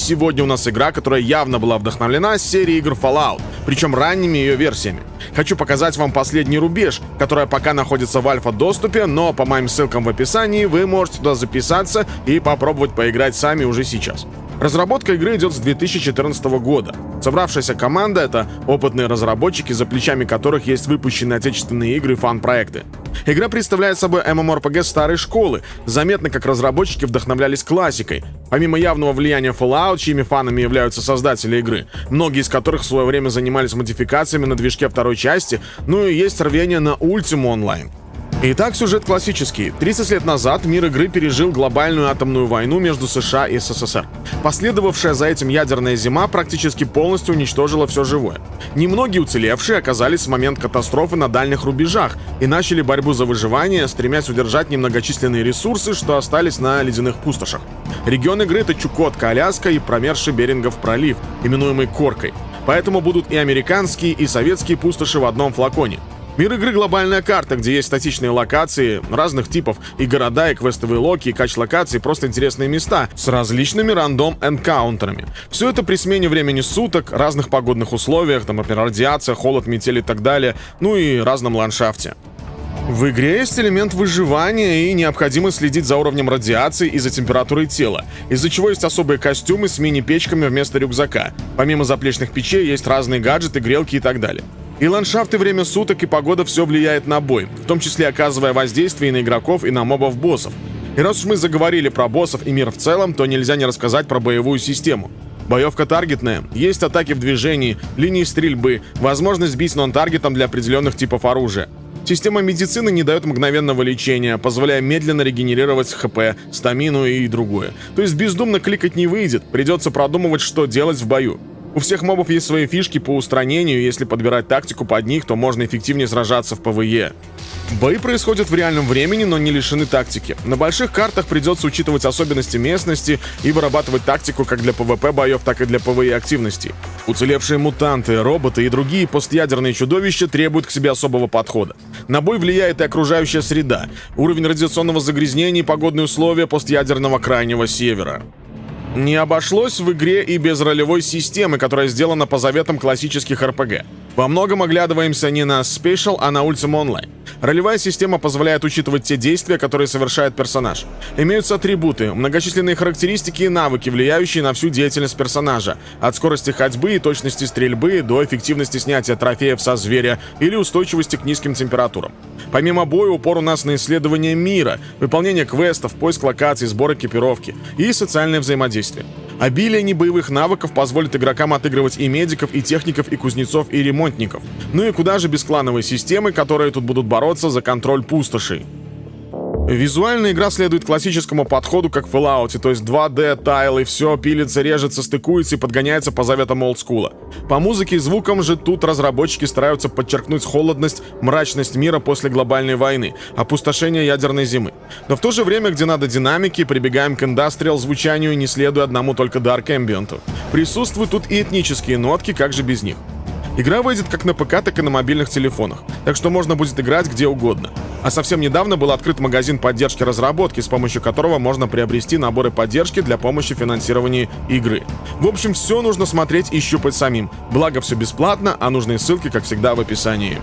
сегодня у нас игра, которая явно была вдохновлена серией игр Fallout, причем ранними ее версиями. Хочу показать вам последний рубеж, которая пока находится в альфа-доступе, но по моим ссылкам в описании вы можете туда записаться и попробовать поиграть сами уже сейчас. Разработка игры идет с 2014 года. Собравшаяся команда — это опытные разработчики, за плечами которых есть выпущенные отечественные игры и фан-проекты. Игра представляет собой MMORPG старой школы. Заметно, как разработчики вдохновлялись классикой. Помимо явного влияния Fallout, чьими фанами являются создатели игры, многие из которых в свое время занимались модификациями на движке второй части, ну и есть рвение на Ultima Online. Итак, сюжет классический. 30 лет назад мир игры пережил глобальную атомную войну между США и СССР. Последовавшая за этим ядерная зима практически полностью уничтожила все живое. Немногие уцелевшие оказались в момент катастрофы на дальних рубежах и начали борьбу за выживание, стремясь удержать немногочисленные ресурсы, что остались на ледяных пустошах. Регион игры — это Чукотка, Аляска и промерзший Берингов пролив, именуемый Коркой. Поэтому будут и американские, и советские пустоши в одном флаконе. Мир игры — глобальная карта, где есть статичные локации разных типов, и города, и квестовые локи, и кач-локации, просто интересные места с различными рандом-энкаунтерами. Все это при смене времени суток, разных погодных условиях, там, например, радиация, холод, метель и так далее, ну и разном ландшафте. В игре есть элемент выживания и необходимость следить за уровнем радиации и за температурой тела, из-за чего есть особые костюмы с мини-печками вместо рюкзака. Помимо заплечных печей есть разные гаджеты, грелки и так далее. И ландшафт, и время суток, и погода — все влияет на бой, в том числе оказывая воздействие и на игроков, и на мобов-боссов. И раз уж мы заговорили про боссов и мир в целом, то нельзя не рассказать про боевую систему. Боевка таргетная, есть атаки в движении, линии стрельбы, возможность бить нон-таргетом для определенных типов оружия. Система медицины не дает мгновенного лечения, позволяя медленно регенерировать ХП, стамину и другое. То есть бездумно кликать не выйдет, придется продумывать, что делать в бою. У всех мобов есть свои фишки по устранению, если подбирать тактику под них, то можно эффективнее сражаться в ПВЕ. Бои происходят в реальном времени, но не лишены тактики. На больших картах придется учитывать особенности местности и вырабатывать тактику как для ПВП боев, так и для ПВЕ активностей. Уцелевшие мутанты, роботы и другие постядерные чудовища требуют к себе особого подхода. На бой влияет и окружающая среда, уровень радиационного загрязнения и погодные условия постядерного крайнего севера. Не обошлось в игре и без ролевой системы, которая сделана по заветам классических РПГ. Во многом оглядываемся не на Special, а на Ultima Online. Ролевая система позволяет учитывать те действия, которые совершает персонаж. Имеются атрибуты, многочисленные характеристики и навыки, влияющие на всю деятельность персонажа, от скорости ходьбы и точности стрельбы до эффективности снятия трофеев со зверя или устойчивости к низким температурам. Помимо боя, упор у нас на исследование мира, выполнение квестов, поиск локаций, сбор экипировки и социальное взаимодействие. Обилие небоевых навыков позволит игрокам отыгрывать и медиков, и техников, и кузнецов, и ремонтников. Ну и куда же без клановой системы, которые тут будут бороться за контроль пустошей. Визуально игра следует классическому подходу, как в Fallout, то есть 2D, тайлы, все пилится, режется, стыкуется и подгоняется по заветам олдскула. По музыке и звукам же тут разработчики стараются подчеркнуть холодность, мрачность мира после глобальной войны, опустошение ядерной зимы. Но в то же время, где надо динамики, прибегаем к индастриал звучанию, не следуя одному только Dark Ambient. Присутствуют тут и этнические нотки, как же без них. Игра выйдет как на ПК, так и на мобильных телефонах, так что можно будет играть где угодно. А совсем недавно был открыт магазин поддержки разработки, с помощью которого можно приобрести наборы поддержки для помощи в финансировании игры. В общем, все нужно смотреть и щупать самим. Благо, все бесплатно, а нужные ссылки, как всегда, в описании.